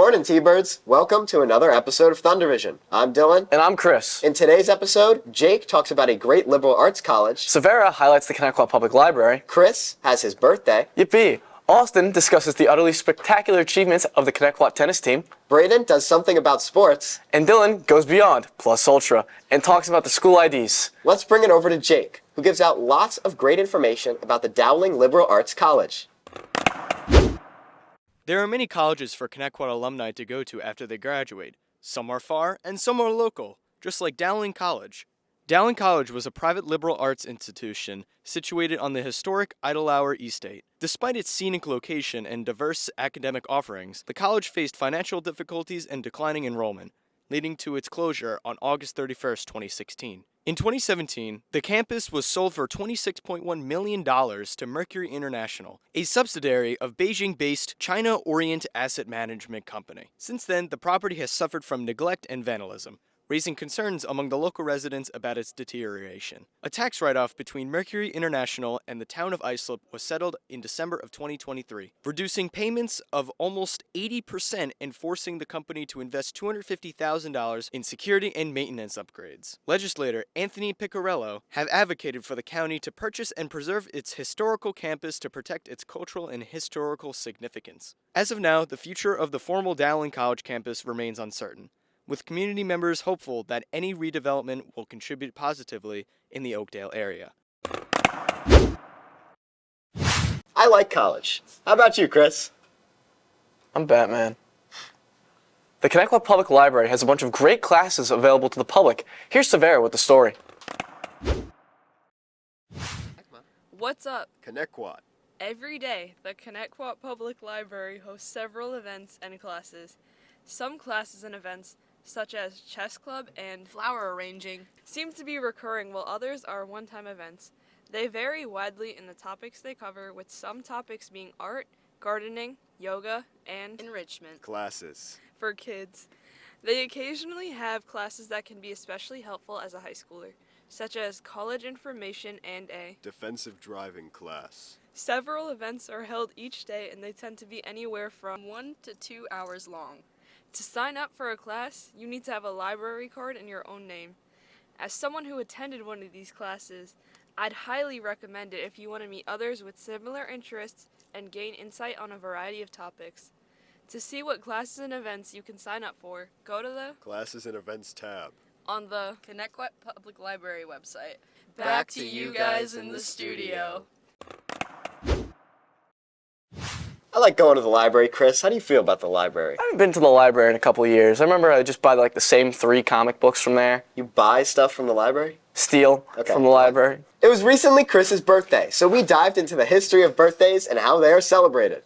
morning, T-Birds. Welcome to another episode of THUNDERVISION. I'm Dylan. And I'm Chris. In today's episode, Jake talks about a great liberal arts college. Severa highlights the Connecticut Public Library. Chris has his birthday. Yippee! Austin discusses the utterly spectacular achievements of the Connecticut tennis team. Braden does something about sports. And Dylan goes beyond, plus ultra, and talks about the school IDs. Let's bring it over to Jake, who gives out lots of great information about the Dowling Liberal Arts College. There are many colleges for Connecticut alumni to go to after they graduate. Some are far, and some are local, just like Dowling College. Dowling College was a private liberal arts institution situated on the historic Idlehour Estate. Despite its scenic location and diverse academic offerings, the college faced financial difficulties and declining enrollment, leading to its closure on August 31, 2016. In 2017, the campus was sold for $26.1 million to Mercury International, a subsidiary of Beijing-based China Orient Asset Management Company. Since then, the property has suffered from neglect and vandalism, raising concerns among the local residents about its deterioration. A tax write-off between Mercury International and the town of Islip was settled in December of 2023, reducing payments of almost 80% and forcing the company to invest $250,000 in security and maintenance upgrades. Legislator Anthony Piccarello have advocated for the county to purchase and preserve its historical campus to protect its cultural and historical significance. As of now, the future of the former Dowling College campus remains uncertain, with community members hopeful that any redevelopment will contribute positively in the Oakdale area. I like college. How about you, Chris? I'm Batman. The Connecticut Public Library has a bunch of great classes available to the public. Here's Severa with the story. What's up? Connecticut. Every day, the Connecticut Public Library hosts several events and classes. Some classes and events, such as chess club and flower arranging, seem to be recurring, while others are one-time events. They vary widely in the topics they cover, with some topics being art, gardening, yoga, and enrichment classes for kids. They occasionally have classes that can be especially helpful as a high schooler, such as college information and a defensive driving class. Several events are held each day, and they tend to be anywhere from 1 to 2 hours long. To sign up for a class, you need to have a library card in your own name. As someone who attended one of these classes, I'd highly recommend it if you want to meet others with similar interests and gain insight on a variety of topics. To see what classes and events you can sign up for, go to the Classes and Events tab on the Connecticut Public Library website. Back to you guys in the studio. I like going to the library, Chris. How do you feel about the library? I haven't been to the library in a couple of years. I remember I just buy like the same 3 comic books from there. You buy stuff from the library? Steal from the library. It was recently Chris's birthday, so we dived into the history of birthdays and how they are celebrated.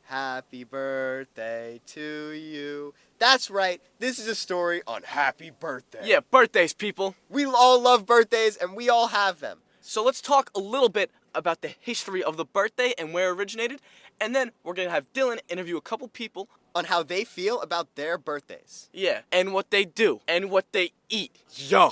Happy birthday to you. That's right, this is a story on happy birthday. Yeah, birthdays, people. We all love birthdays and we all have them. So let's talk a little bit about the history of the birthday and where it originated, and then we're going to have Dylan interview a couple people On how they feel about their birthdays. Yeah, and what they do, and what they eat. Yo!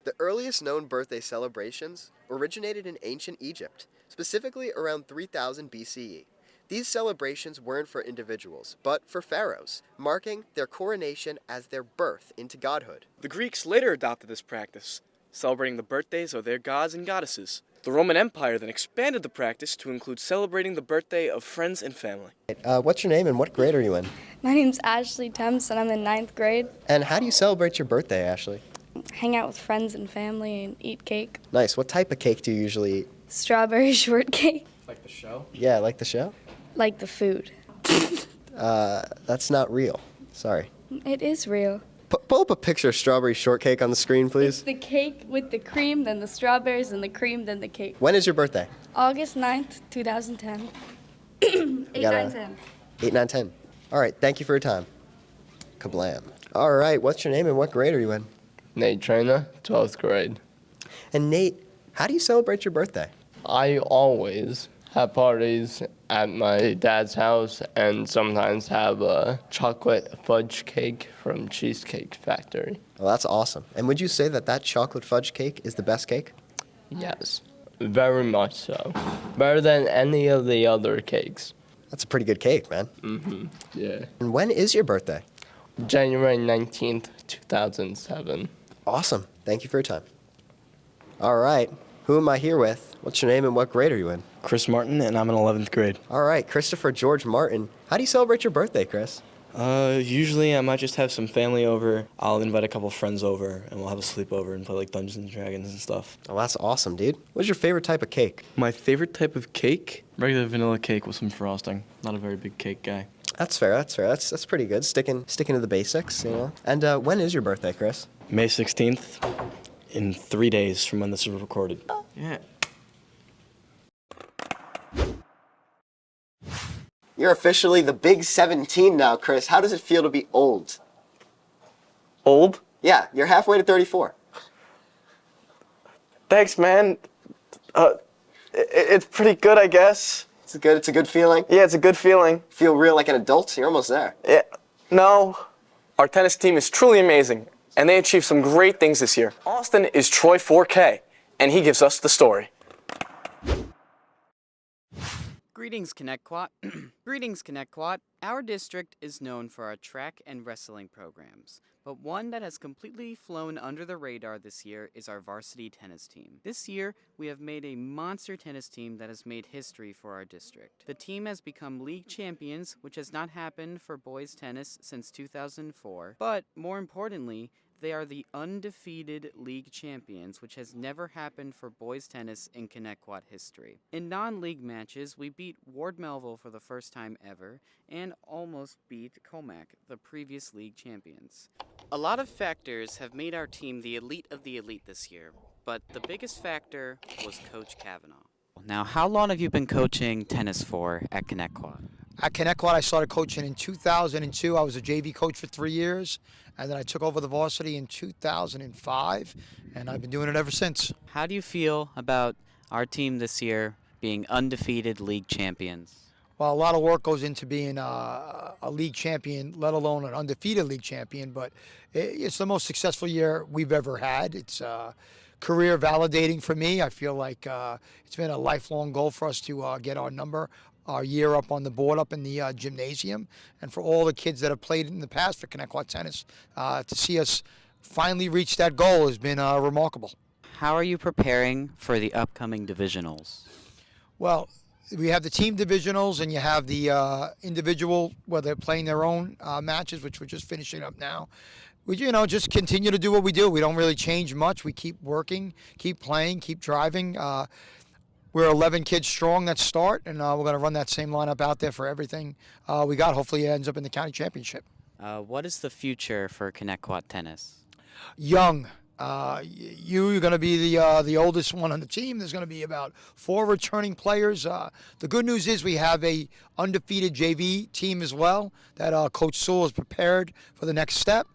The earliest known birthday celebrations originated in ancient Egypt, specifically around 3000 BCE. These celebrations weren't for individuals, but for pharaohs, marking their coronation as their birth into godhood. The Greeks later adopted this practice, celebrating the birthdays of their gods and goddesses. The Roman Empire then expanded the practice to include celebrating the birthday of friends and family. What's your name and what grade are you in? My name's Ashley Temps and I'm in 9th grade. And how do you celebrate your birthday, Ashley? Hang out with friends and family and eat cake. Nice. What type of cake do you usually eat? Strawberry shortcake. Like the show? Yeah, like the show? Like the food. That's not real. Sorry. It is real. Pull up a picture of strawberry shortcake on the screen, please. It's the cake with the cream, then the strawberries, and the cream, then the cake. When is your birthday? August 9th, 2010. 8/9/10. 8/9/10. All right, thank you for your time. Kablam. All right, what's your name and what grade are you in? Nate Trainer, 12th grade. And Nate, how do you celebrate your birthday? I always have parties at my dad's house and sometimes have a chocolate fudge cake from Cheesecake Factory. Well, that's awesome. And would you say that that chocolate fudge cake is the best cake? Yes, very much so. Better than any of the other cakes. That's a pretty good cake, man. Yeah. And when is your birthday? January 19th, 2007. Awesome. Thank you for your time. All right. Who am I here with? What's your name and what grade are you in? Chris Martin, and I'm in 11th grade. All right, Christopher George Martin. How do you celebrate your birthday, Chris? Usually I might just have some family over. I'll invite a couple friends over, and we'll have a sleepover and play like Dungeons and Dragons and stuff. Oh, that's awesome, dude. What's your favorite type of cake? My favorite type of cake? Regular vanilla cake with some frosting. Not a very big cake guy. That's fair. That's pretty good. Sticking to the basics, you know. And when is your birthday, Chris? May 16th, in 3 days from when this is recorded. Yeah. You're officially the big 17 now, Chris. How does it feel to be old? Old? Yeah, you're halfway to 34. Thanks, man. It's pretty good, I guess. It's a good feeling. Yeah, it's a good feeling. Feel real like an adult. You're almost there. Yeah. No, our tennis team is truly amazing, and they achieved some great things this year. Austin is Troy 4K, and he gives us the story. Greetings, Connecticut. Greetings, Connecticut. Our district is known for our track and wrestling programs, but one that has completely flown under the radar this year is our varsity tennis team. This year, we have made a monster tennis team that has made history for our district. The team has become league champions, which has not happened for boys tennis since 2004, but more importantly, they are the undefeated league champions, which has never happened for boys tennis in Connecticut history. In non-league matches, we beat Ward Melville for the first time ever, and almost beat Comac, the previous league champions. A lot of factors have made our team the elite of the elite this year, but the biggest factor was Coach Kavanaugh. Now, how long have you been coaching tennis for at Connecticut? At Connecticut, I started coaching in 2002. I was a JV coach for 3 years, and then I took over the varsity in 2005, and I've been doing it ever since. How do you feel about our team this year being undefeated league champions? Well, a lot of work goes into being a league champion, let alone an undefeated league champion, but it's the most successful year we've ever had. It's career validating for me. I feel like it's been a lifelong goal for us to get our year up on the board, up in the gymnasium. And for all the kids that have played in the past for Connecticut Tennis, to see us finally reach that goal has been remarkable. How are you preparing for the upcoming divisionals? Well, we have the team divisionals, and you have the individual, where they're playing their own matches, which we're just finishing up now. We, just continue to do what we do. We don't really change much. We keep working, keep playing, keep driving. We're 11 kids strong that start, and we're going to run that same lineup out there for everything we got. Hopefully it ends up in the county championship. What is the future for Connecticut Tennis? Young. You're going to be the oldest one on the team. There's going to be about 4 returning players. The good news is we have a undefeated JV team as well that Coach Sewell has prepared for the next step.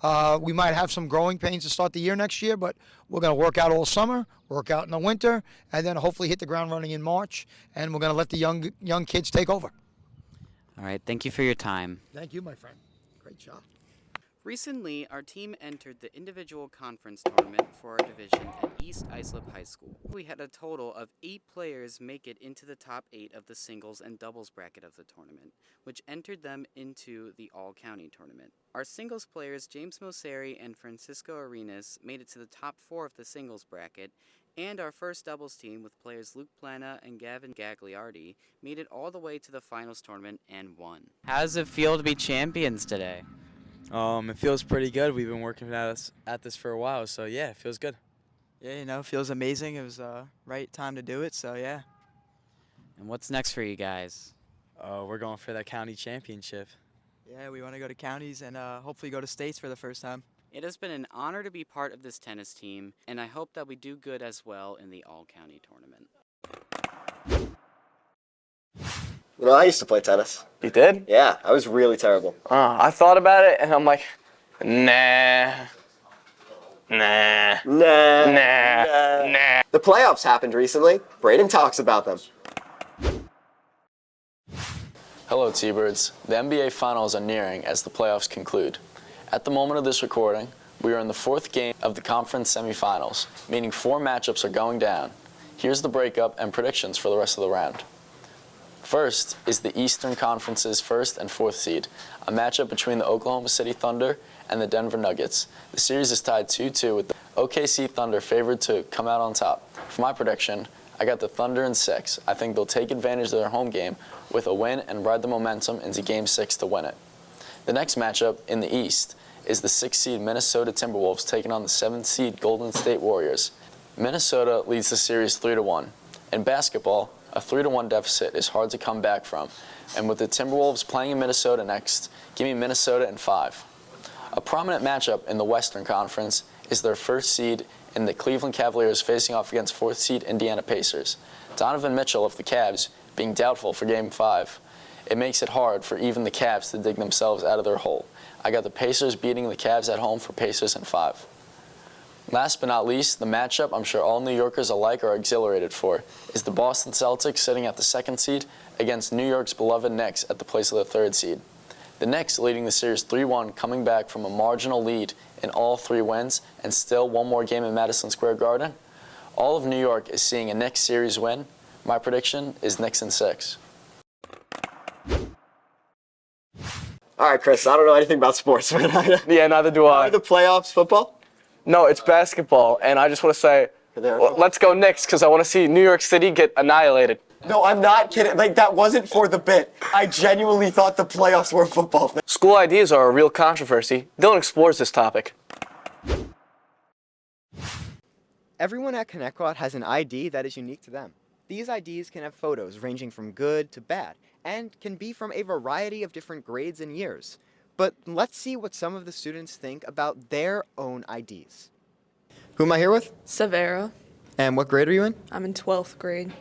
We might have some growing pains to start the year next year, but we're going to work out all summer, work out in the winter, and then hopefully hit the ground running in March, and we're going to let the young kids take over. All right, thank you for your time. Thank you, my friend. Great job. Recently, our team entered the individual conference tournament for our division at East Islip High School. We had a total of 8 players make it into the top 8 of the singles and doubles bracket of the tournament, which entered them into the all-county tournament. Our singles players, James Moseri and Francisco Arenas, made it to the top 4 of the singles bracket, and our first doubles team with players Luke Plana and Gavin Gagliardi made it all the way to the finals tournament and won. How does it feel to be champions today? It feels pretty good. We've been working at this for a while, so yeah, it feels good. Yeah, it feels amazing. It was the right time to do it, so yeah. And what's next for you guys? We're going for the county championship. Yeah, we want to go to counties and hopefully go to states for the first time. It has been an honor to be part of this tennis team, and I hope that we do good as well in the all-county tournament. I used to play tennis. You did? Yeah, I was really terrible. I thought about it, and I'm like, nah. The playoffs happened recently. Braden talks about them. Hello, T-Birds. The NBA Finals are nearing as the playoffs conclude. At the moment of this recording, we are in the 4th game of the conference semifinals, meaning 4 matchups are going down. Here's the breakup and predictions for the rest of the round. First is the Eastern Conference's 1st and 4th seed, a matchup between the Oklahoma City Thunder and the Denver Nuggets. The series is tied 2-2 with the OKC Thunder favored to come out on top. For my prediction, I got the Thunder in 6. I think they'll take advantage of their home game with a win and ride the momentum into Game 6 to win it. The next matchup in the East is the 6th seed Minnesota Timberwolves taking on the 7th seed Golden State Warriors. Minnesota leads the series 3-1. In basketball, a 3-1 deficit is hard to come back from, and with the Timberwolves playing in Minnesota next, give me Minnesota in 5. A prominent matchup in the Western Conference is their 1st seed in the Cleveland Cavaliers facing off against 4th seed Indiana Pacers. Donovan Mitchell of the Cavs being doubtful for Game 5. It makes it hard for even the Cavs to dig themselves out of their hole. I got the Pacers beating the Cavs at home for Pacers in 5. Last but not least, the matchup I'm sure all New Yorkers alike are exhilarated for is the Boston Celtics sitting at the 2nd seed against New York's beloved Knicks at the place of the 3rd seed. The Knicks leading the series 3-1, coming back from a marginal lead in all 3 wins and still one more game in Madison Square Garden. All of New York is seeing a Knicks series win. My prediction is Knicks in 6. All right, Chris, I don't know anything about sports. Yeah, neither do I. Are the playoffs football? No, it's basketball, and I just want to say, let's go Knicks, because I want to see New York City get annihilated. No, I'm not kidding. Like, that wasn't for the bit. I genuinely thought the playoffs were football. School IDs are a real controversy. Dylan explores this topic. Everyone at Connecticut has an ID that is unique to them. These IDs can have photos ranging from good to bad, and can be from a variety of different grades and years. But let's see what some of the students think about their own IDs. Who am I here with? Severa. And what grade are you in? I'm in 12th grade.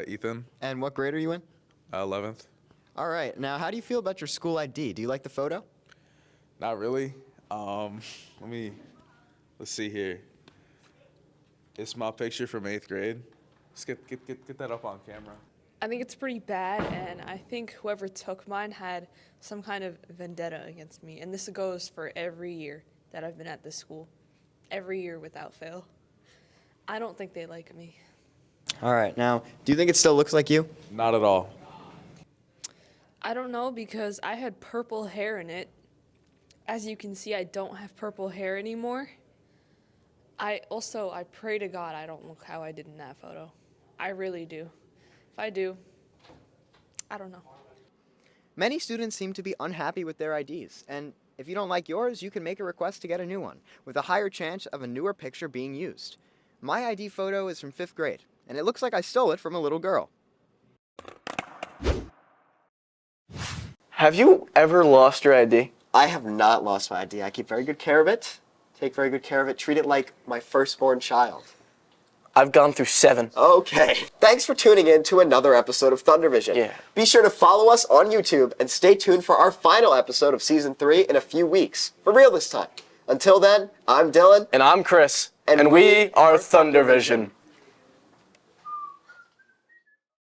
Ethan. And what grade are you in? 11th. All right. Now, how do you feel about your school ID? Do you like the photo? Not really. Let's see here. It's my picture from 8th grade. Let's get that up on camera. I think it's pretty bad, and I think whoever took mine had some kind of vendetta against me. And this goes for every year that I've been at this school. Every year without fail. I don't think they like me. All right. Now, do you think it still looks like you? Not at all. I don't know, because I had purple hair in it. As you can see, I don't have purple hair anymore. I pray to God I don't look how I did in that photo. I really do. If I do, I don't know. Many students seem to be unhappy with their IDs, and if you don't like yours, you can make a request to get a new one, with a higher chance of a newer picture being used. My ID photo is from 5th grade, and it looks like I stole it from a little girl. Have you ever lost your ID? I have not lost my ID. I keep very good care of it. Take very good care of it. Treat it like my firstborn child. I've gone through 7. Okay. Thanks for tuning in to another episode of THUNDERVISION. Yeah. Be sure to follow us on YouTube and stay tuned for our final episode of Season 3 in a few weeks. For real this time. Until then, I'm Dylan. And I'm Chris. And we are THUNDERVISION.